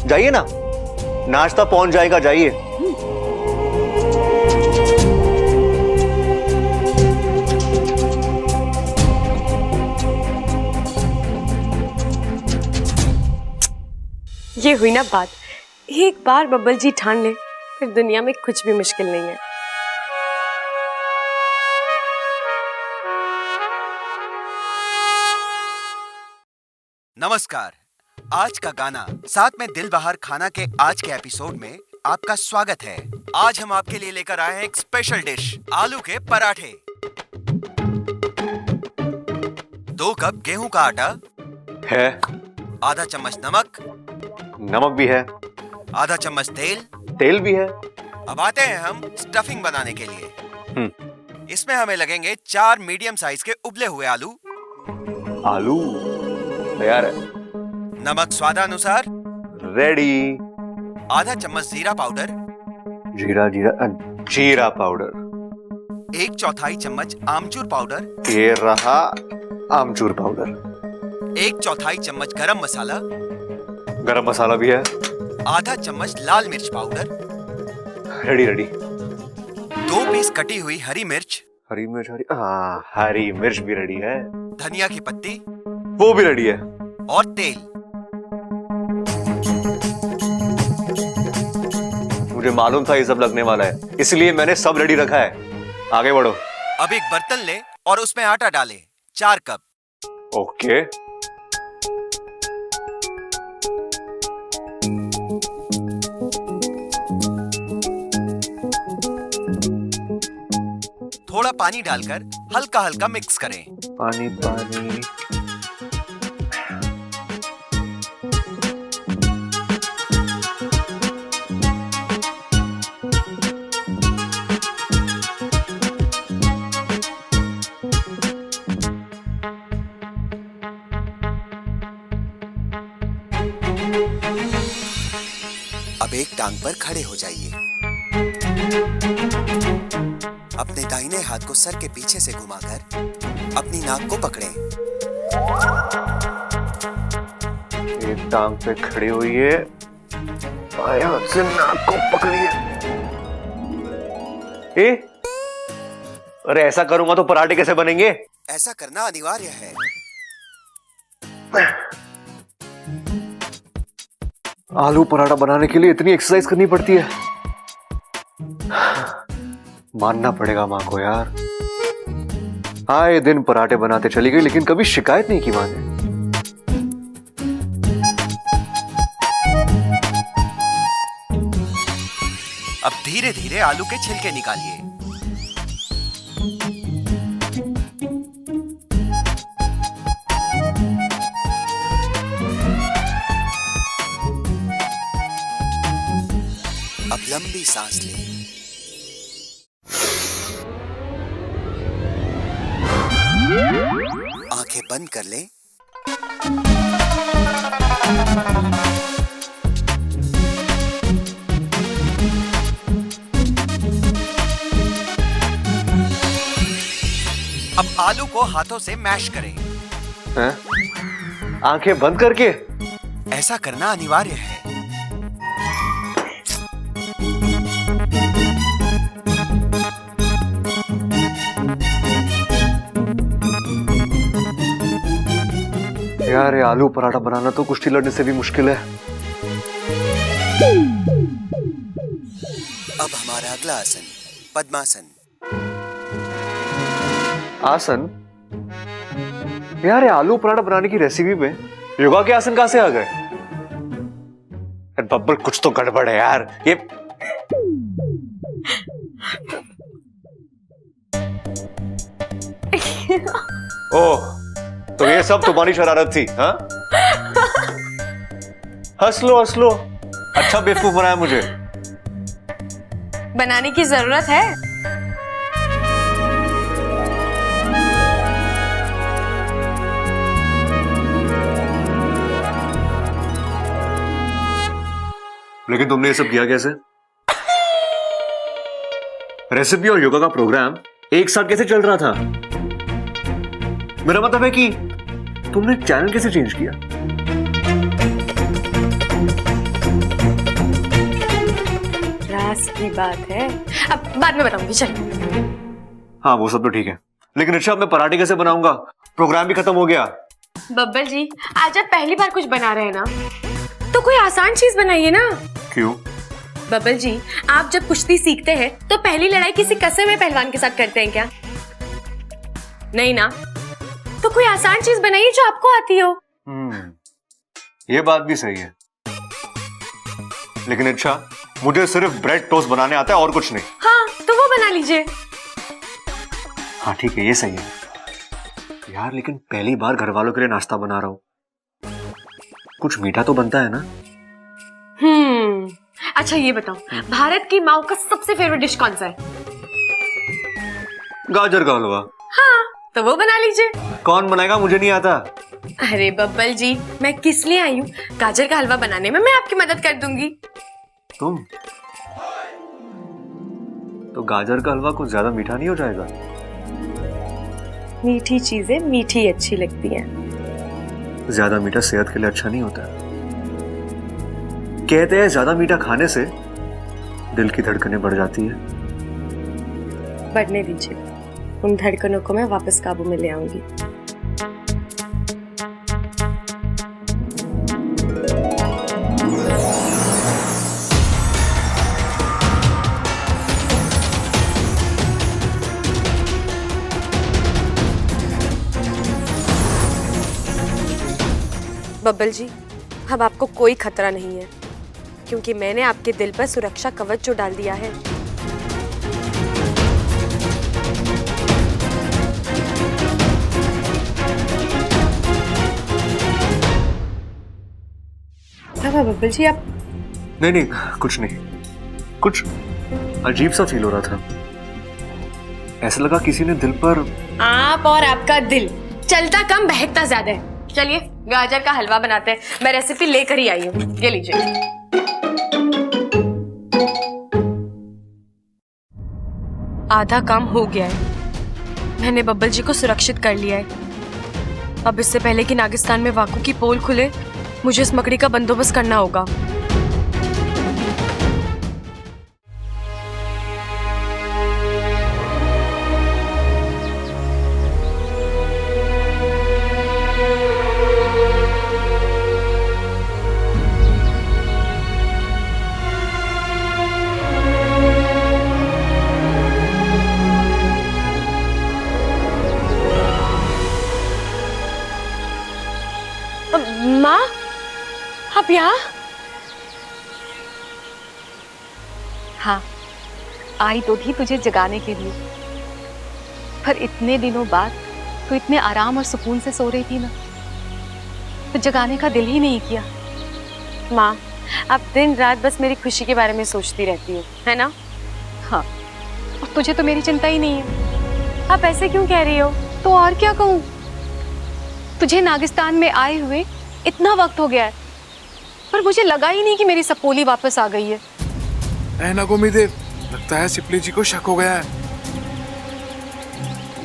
S4: जाइए ना, नाश्ता पहुंच जाएगा, जाइए।
S3: ये हुई ना बात, एक बार बब्बल जी ठान ले फिर दुनिया में कुछ भी मुश्किल नहीं है।
S11: नमस्कार, आज का गाना साथ में दिल बहार खाना के आज के एपिसोड में आपका स्वागत है। आज हम आपके लिए लेकर आए हैं एक स्पेशल डिश, आलू के पराठे। 2 कप गेहूं का आटा
S4: है,
S11: आधा चम्मच नमक,
S4: नमक भी है,
S11: आधा चम्मच तेल,
S4: तेल भी है।
S11: अब आते हैं हम स्टफिंग बनाने के लिए। इसमें हमें लगेंगे 4 मीडियम साइज के उबले हुए आलू।
S4: आलू तैयार है।
S11: नमक स्वादानुसार।
S4: रेडी।
S11: आधा चम्मच जीरा पाउडर।
S4: जीरा पाउडर।
S11: 1/4 चम्मच आमचूर पाउडर।
S4: ये रहा आमचूर पाउडर।
S11: 1/4 चम्मच गरम मसाला।
S4: गरम मसाला भी है।
S11: आधा चम्मच लाल मिर्च पाउडर।
S4: रेडी।
S11: 2 पीस कटी हुई हरी मिर्च,
S4: हाँ, हरी मिर्च भी रेडी है,
S11: धनिया की पत्ती,
S4: वो भी रेडी है,
S11: और तेल।
S4: मुझे मालूम था ये सब लगने वाला है, इसलिए मैंने सब रेडी रखा है। आगे बढ़ो।
S11: अब एक बर्तन ले और उसमें आटा डाले, 4 कप।
S4: ओके।
S11: थोड़ा पानी डालकर हल्का हल्का मिक्स करें।
S4: पानी पानी।
S11: अब एक टांग पर खड़े हो जाइए। अपने दाहिने हाथ को सर के पीछे से घुमाकर अपनी नाक को पकड़ें।
S4: एक टांग पे खड़ी हुई है, बाएं हाथ से नाक को पकड़िए। अरे ऐसा करूंगा तो पराठे कैसे बनेंगे?
S11: ऐसा करना अनिवार्य है।
S4: आलू पराठा बनाने के लिए इतनी एक्सरसाइज करनी पड़ती है? मानना पड़ेगा मां को यार। आए दिन पराठे बनाते चली गई, लेकिन कभी शिकायत नहीं की मां ने।
S11: अब धीरे धीरे आलू के छिलके निकालिए। अब लंबी सांस लें। आंखें बंद कर लें। अब आलू को हाथों से मैश करें।
S4: हैं? आंखें बंद करके?
S11: ऐसा करना अनिवार्य है।
S4: यार ये आलू पराठा बनाना तो कुश्ती लड़ने से भी मुश्किल है।
S11: अब हमारा अगला आसन पद्मासन।
S4: आसन? यार ये आलू पराठा बनाने की रेसिपी में योगा के आसन कहां से आ गए? बब्बर कुछ तो गड़बड़ है यार। ये ओह, तो ये सब तुम्हारी शरारत थी? हाँ? हंस लो हंस लो, अच्छा बेवकूफ बनाया मुझे।
S3: बनाने की जरूरत है?
S4: लेकिन तुमने ये सब किया कैसे? रेसिपी और योगा का प्रोग्राम एक साथ कैसे चल रहा था? मेरा मतलब है कि तुमने चैनल कैसे चेंज किया?
S3: राज की बात है, अब बाद में बताऊंगी। चल।
S4: हाँ वो सब तो ठीक है, लेकिन अच्छा मैं पराठे कैसे बनाऊंगा? प्रोग्राम भी खत्म हो गया।
S3: बब्बर जी, आज आप पहली बार कुछ बना रहे हैं ना, तो कोई आसान चीज बनाइए ना।
S4: क्यों?
S3: बब्बर जी, आप जब कुश्ती सीखते हैं तो पहली लड़ाई किसी कसे हुए पहलवान के साथ करते हैं क्या? नहीं ना? तो कोई आसान चीज बनाइए जो आपको आती हो।
S4: ये बात भी सही है, लेकिन अच्छा मुझे सिर्फ ब्रेड टोस्ट बनाने आता है और कुछ नहीं।
S3: हाँ तो वो बना लीजिए।
S4: हाँ ठीक है, ये सही है यार, लेकिन पहली बार घर वालों के लिए नाश्ता बना रहा हूं, कुछ मीठा तो बनता है ना।
S3: अच्छा ये बताओ, भारत की माँ का सबसे फेवरेट डिश कौन सा है?
S4: गाजर का हलवा।
S3: हाँ तो वो बना लीजिए।
S4: कौन बनाएगा, मुझे नहीं आता।
S3: अरे बब्बल जी, मैं किस लिए आई हूँ? गाजर का हलवा बनाने में मैं आपकी मदद कर दूंगी।
S4: तुम तो गाजर का हलवा कुछ ज्यादा मीठा नहीं हो जाएगा?
S3: मीठी चीजें मीठी अच्छी लगती हैं।
S4: ज्यादा मीठा सेहत के लिए अच्छा नहीं होता। कहते हैं ज्यादा मीठा खाने से दिल की धड़कनें बढ़ जाती है।
S3: बढ़ने दीजिए, उन धड़कनों को मैं वापस काबू में ले आऊंगी। बब्बल जी, अब आपको कोई खतरा नहीं है, क्योंकि मैंने आपके दिल पर सुरक्षा कवच जो डाल दिया है। क्या हुआ बब्बल जी, आप?
S4: नहीं, कुछ नहीं। कुछ अजीब सा फील हो रहा था। ऐसा लगा किसी ने दिल पर।
S3: आप और आपका दिल चलता कम बहकता ज्यादा है। चलिए गाजर का हलवा बनाते हैं, मैं रेसिपी लेकर ही आई हूँ, ये लीजिए। आधा काम हो गया है, मैंने बब्बल जी को सुरक्षित कर लिया है। अब इससे पहले कि नागिस्तान में वाकू की पोल खुले, मुझे इस मकड़ी का बंदोबस्त करना होगा। माँ, आप यहाँ?
S15: हाँ, आई तो थी तुझे जगाने के लिए, पर इतने दिनों बाद तू इतने आराम और सुकून से सो रही थी ना, तो जगाने का दिल ही नहीं किया।
S3: माँ, आप दिन रात बस मेरी खुशी के बारे में सोचती रहती हो, है ना?
S15: हाँ, और तुझे तो मेरी चिंता ही नहीं है।
S3: आप ऐसे क्यों कह रही हो?
S15: तो और क्या कहूँ, तुझे नागिस्तान में आए हुए इतना वक्त हो गया है, पर मुझे लगा ही नहीं कि मेरी सपोली वापस आ गई है।
S7: ऐना गोमीदेव, लगता है सिपली जी को शक हो गया है।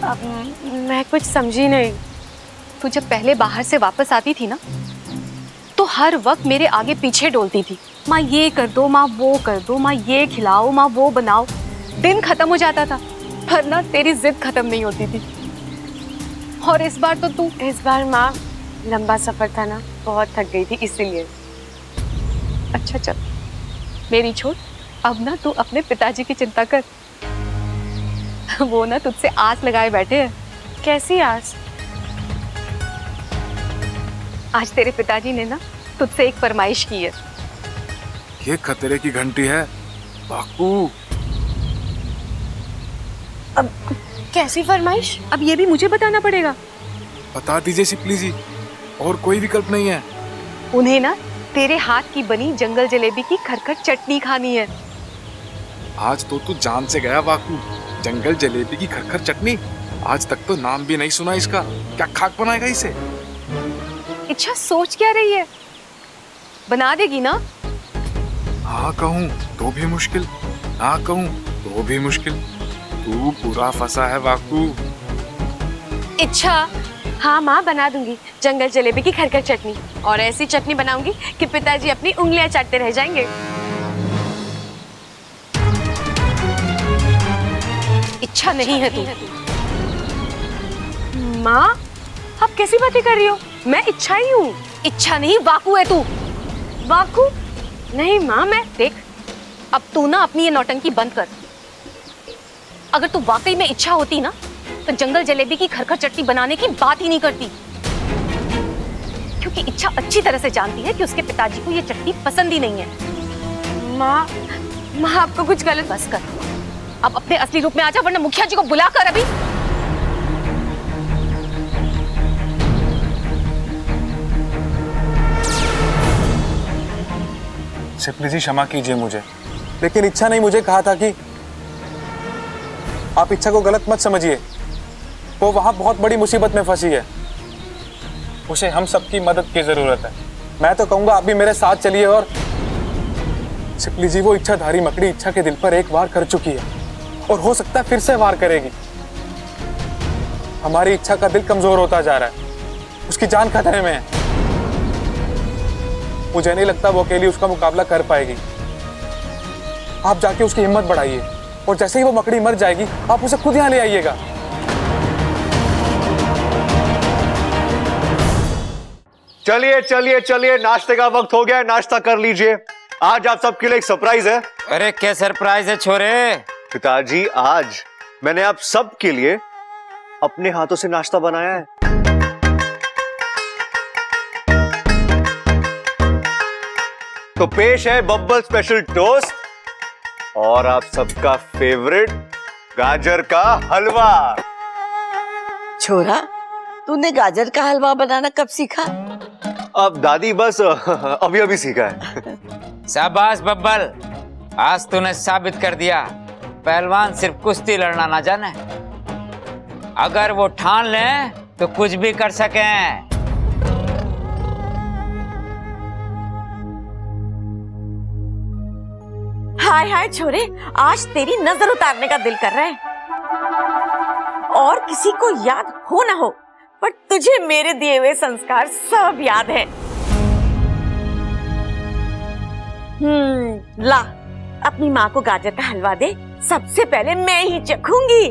S3: अब मैं कुछ समझी नहीं।
S15: तू जब पहले बाहर से वापस आती थी ना, तो हर वक्त मेरे आगे पीछे डोलती थी, माँ ये कर दो, माँ वो कर दो, माँ ये खिलाओ, माँ वो बनाओ। दिन खत्म हो जाता था, पर ना तेरी जिद खत्म नहीं होती थी। और इस बार तो तू।
S3: इस बार माँ लंबा सफर था ना, बहुत थक गई थी इसीलिए।
S15: अच्छा चल, मेरी छोड़, अब ना तू अपने पिताजी की चिंता कर। वो ना तुझसे आस लगाए बैठे हैं।
S3: कैसी आस?
S15: आज तेरे पिताजी ने ना तुझसे एक फरमाइश की है।
S7: ये खतरे की घंटी है बाकू।
S3: अब कैसी फरमाइश?
S15: अब ये भी मुझे बताना पड़ेगा।
S7: बता दीजिए सिपली जी, और कोई विकल्प नहीं है।
S15: उन्हें ना तेरे हाथ की बनी जंगल जलेबी की खरखर चटनी खानी है।
S7: आज तो तू जान से गया बाकू। जंगल जलेबी की खरखर चटनी, आज तक तो नाम भी नहीं सुना इसका। क्या खाक बनाएगा इसे?
S15: इच्छा सोच क्या रही है, बना देगी ना?
S7: हाँ कहूँ तो भी मुश्किल, ना कहूँ तो भी मुश्किल। तू पूरा फंसा है बाकू।
S3: इच्छा, हाँ माँ बना दूंगी जंगल जलेबी की खरखर चटनी, और ऐसी चटनी बनाऊंगी कि पिताजी अपनी उंगलियां चाटते रह जाएंगे।
S15: इच्छा नहीं है तू।
S3: माँ, आप कैसी बातें कर रही हो? मैं इच्छा ही हूँ।
S15: इच्छा नहीं, वाकू है तू।
S3: वाकू? नहीं माँ, मैं
S15: देख, अब तू ना अपनी ये नौटंकी बंद कर। अगर तू वाकई में इच्छा होती ना, तो जंगल जलेबी की खरखर चटनी बनाने की बात ही नहीं करती। क्योंकि इच्छा अच्छी तरह से जानती है कि उसके पिताजी को ये चटनी पसंद ही नहीं है।
S3: माँ, आपको कुछ गलत।
S15: बस कर, अब अपने असली रूप में आ जा, वरना मुखिया जी को बुला कर अभी।
S12: सिपली जी क्षमा कीजिए मुझे, लेकिन इच्छा ने मुझे कहा था कि आप इच्छा को गलत मत समझिए। वो वहां बहुत बड़ी मुसीबत में फंसी है, उसे हम सबकी मदद की जरूरत है। मैं तो कहूंगा आप भी मेरे साथ चलिए। और सिपली जी, वो इच्छाधारी मकड़ी इच्छा के दिल पर एक वार कर चुकी है, और हो सकता है फिर से वार करेगी। हमारी इच्छा का दिल कमजोर होता जा रहा है, उसकी जान खतरे में है। मुझे नहीं लगता वो अकेली उसका मुकाबला कर पाएगी। आप जाके उसकी हिम्मत बढ़ाइए, और जैसे ही वो मकड़ी मर जाएगी आप उसे खुद यहाँ ले आइएगा।
S4: चलिए चलिए चलिए, नाश्ते का वक्त हो गया है, नाश्ता कर लीजिए। आज आप सबके लिए एक सरप्राइज है।
S8: अरे क्या सरप्राइज है छोरे?
S4: पिताजी, आज मैंने आप सबके लिए अपने हाथों से नाश्ता बनाया है। तो पेश है बब्बल स्पेशल टोस्ट और आप सबका फेवरेट गाजर का हलवा।
S9: छोरा, तूने गाजर का हलवा बनाना कब सीखा?
S4: अब दादी बस अभी अभी सीखा है।
S8: शाबाश बब्बल, आज तूने साबित कर दिया पहलवान सिर्फ कुश्ती लड़ना ना जाने, अगर वो ठान ले तो कुछ भी कर सके।
S5: हाय हाय छोरे, आज तेरी नजर उतारने का दिल कर रहा है। और किसी को याद हो ना हो, पर तुझे मेरे दिए हुए संस्कार सब याद है। ला, अपनी माँ को गाजर का हलवा दे, सबसे पहले मैं ही चखूंगी।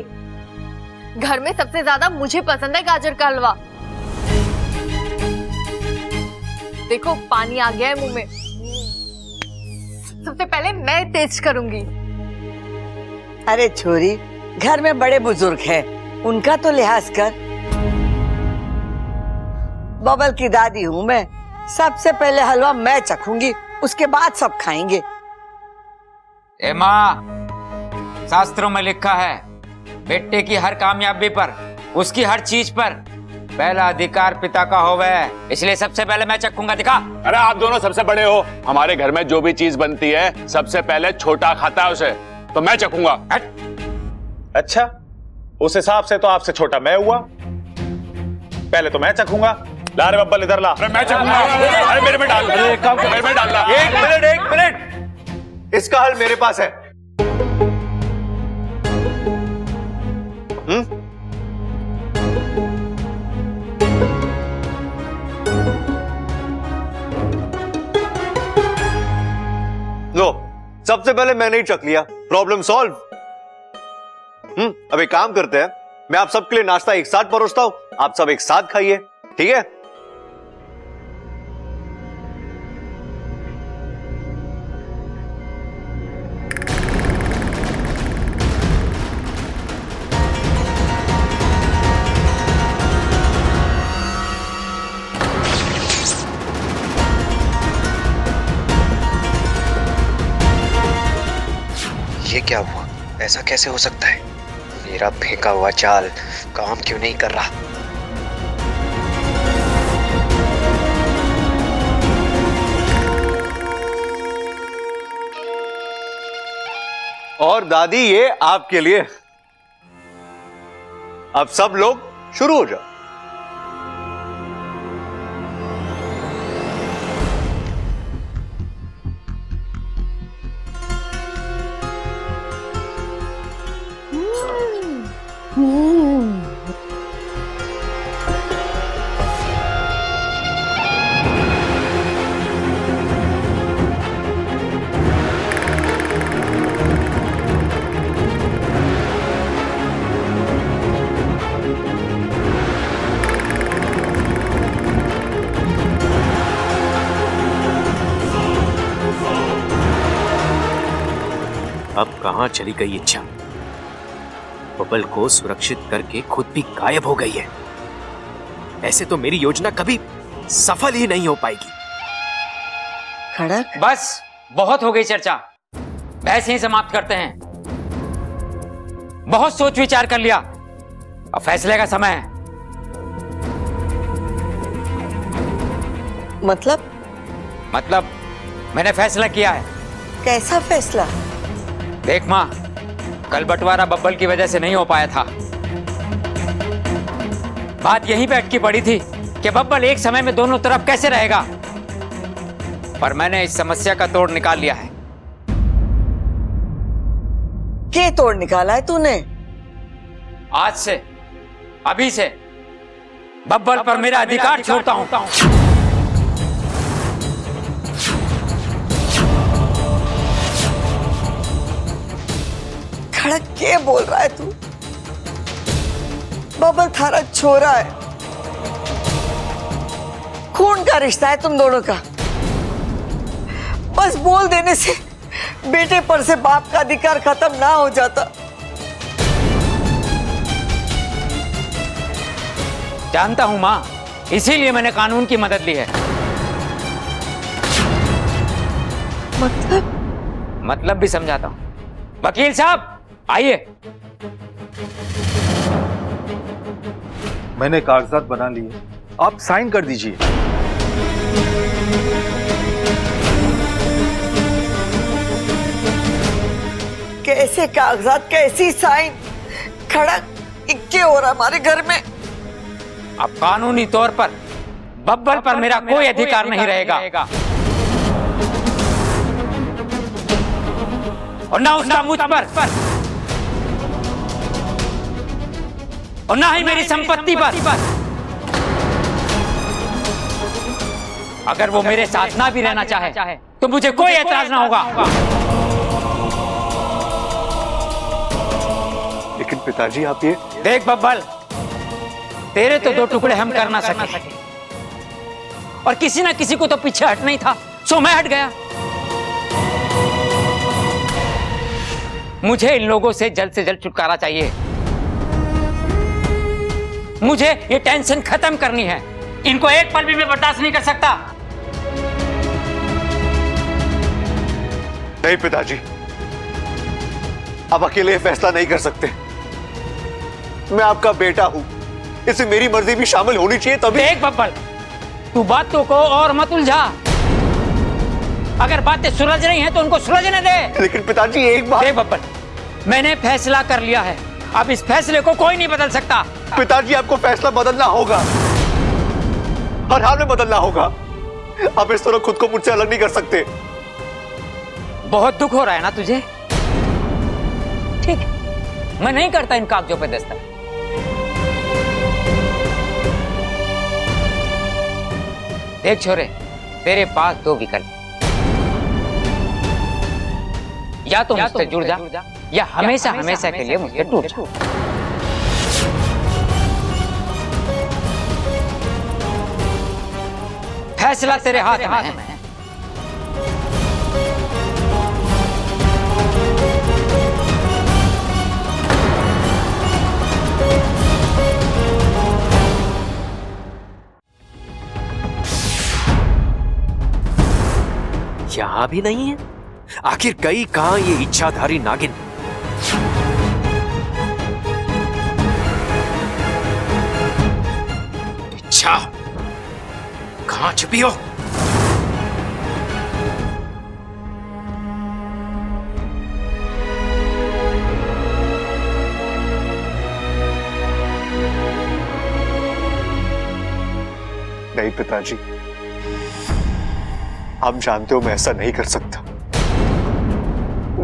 S3: घर में सबसे ज्यादा मुझे पसंद है गाजर का हलवा। देखो पानी आ गया है मुंह में। सबसे पहले मैं टेस्ट करूंगी।
S9: अरे छोरी, घर में बड़े बुजुर्ग हैं, उनका तो लिहाज कर। बबल की दादी हूँ मैं, सबसे पहले हलवा मैं चखूंगी, उसके बाद सब खाएंगे।
S8: ए माँ, शास्त्रों में लिखा है बेटे की हर कामयाबी पर, उसकी हर चीज पर पहला अधिकार पिता का होवे, इसलिए सबसे पहले मैं चखूंगा। दिखा।
S6: अरे आप दोनों सबसे बड़े हो, हमारे घर में जो भी चीज बनती है सबसे पहले छोटा खाता है उसे, तो मैं चखूंगा।
S12: अच्छा, उस हिसाब से तो आपसे छोटा मैं हुआ, पहले तो मैं चखूंगा। ला रे बब्बल, इधर ला।
S6: अरे मैं चखूंगा। अरे मेरे में डाल।
S4: अरे एक काम कर,
S6: मेरे में डालना।
S4: एक मिनट, इसका हल मेरे पास है। लो, सबसे पहले मैंने ही चख लिया, प्रॉब्लम सॉल्व। अब एक काम करते हैं, मैं आप सबके लिए नाश्ता एक साथ परोसता हूं, आप सब एक साथ खाइए, ठीक है?
S2: ये क्या हुआ? ऐसा कैसे हो सकता है? मेरा फेंका हुआ चाल काम क्यों नहीं कर रहा?
S4: और दादी, ये आपके लिए। अब सब लोग शुरू हो जाओ।
S1: अब कहां चली गई इच्छा? बबल को सुरक्षित करके खुद भी गायब हो गई है। ऐसे तो मेरी योजना कभी सफल ही नहीं हो पाएगी।
S9: खड़क,
S8: बस बहुत हो गई चर्चा, बहस यहीं समाप्त करते हैं। बहुत सोच विचार कर लिया, अब फैसले का समय है। मतलब मैंने फैसला किया है।
S9: कैसा फैसला?
S8: देख माँ, कल बंटवारा बब्बल की वजह से नहीं हो पाया था। बात यहीं पे अटकी पड़ी थी कि बब्बल एक समय में दोनों तरफ कैसे रहेगा, पर मैंने इस समस्या का तोड़ निकाल लिया है।
S9: क्या तोड़ निकाला है तूने?
S8: आज से, अभी से बब्बल पर मेरा अधिकार छोड़ता हूं।
S9: खड़क क्या बोल रहा है तू? बबल थारा छोरा है, खून का रिश्ता है तुम दोनों का। बस बोल देने से बेटे पर से बाप का अधिकार खत्म ना हो जाता।
S8: जानता हूं माँ, इसीलिए मैंने कानून की मदद ली है। मतलब भी समझाता हूं। वकील साहब आइए।
S4: मैंने कागजात बना लिए, आप साइन कर दीजिए।
S9: कैसे कागजात, कैसी साइन? खड़क इक्के हो रहा हमारे घर में।
S8: अब कानूनी तौर पर बब्बल पर मेरा कोई अधिकार नहीं रहेगा और ना उसका मुझ पर और ना ही मेरी संपत्ति पर। अगर वो मेरे साथ ना भी रहना चाहे तो मुझे कोई एतराज ना होगा।
S4: लेकिन पिताजी आप ये
S8: देख बब्बल, तेरे तो 2 टुकड़े हम कर ना सके और किसी ना किसी को तो पीछे हट नहीं था, सो मैं हट गया। मुझे इन लोगों से जल्द छुटकारा चाहिए। मुझे ये टेंशन खत्म करनी है। इनको एक पल भी मैं बर्दाश्त नहीं कर सकता।
S4: नहीं पिताजी, आप अकेले ये फैसला नहीं कर सकते। मैं आपका बेटा हूं, इसमें मेरी मर्जी भी शामिल होनी चाहिए तभी।
S8: देख बब्बल, तू बातों को और मत उलझा। अगर बातें सुलझ रही हैं तो उनको सुलझने दे।
S4: लेकिन पिताजी एक बात।
S8: देख बब्बल, मैंने फैसला कर लिया है, अब इस फैसले को कोई नहीं बदल सकता।
S4: पिताजी आपको फैसला बदलना होगा, हर हाल में बदलना होगा। आप इस तरह खुद को मुझसे अलग नहीं कर सकते।
S8: बहुत दुख हो रहा है ना तुझे? ठीक, मैं नहीं करता इन कागजों पे दस्तखत। देख छोरे, तेरे पास 2 विकल्प, या तो मुझसे जुड़ जा या हमेशा के लिए मुझसे टूट जा। फैसला तेरे हाथ में है।
S14: यहां भी नहीं है। आखिर गई कहां ये इच्छाधारी नागिन? इच्छा कहां छुपी हो?
S4: नहीं पिताजी, आप जानते हो मैं ऐसा नहीं कर सकता।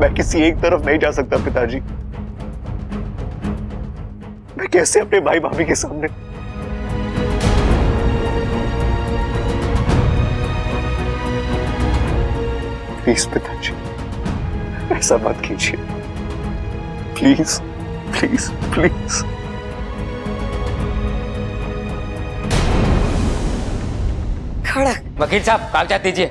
S4: मैं किसी एक तरफ नहीं जा सकता पिताजी। मैं कैसे अपने भाई भाभी के सामने? प्लीज पिताजी, ऐसा मत कीजिए। Please please please.
S9: खड़क,
S8: वकील साहब कागजात दीजिए।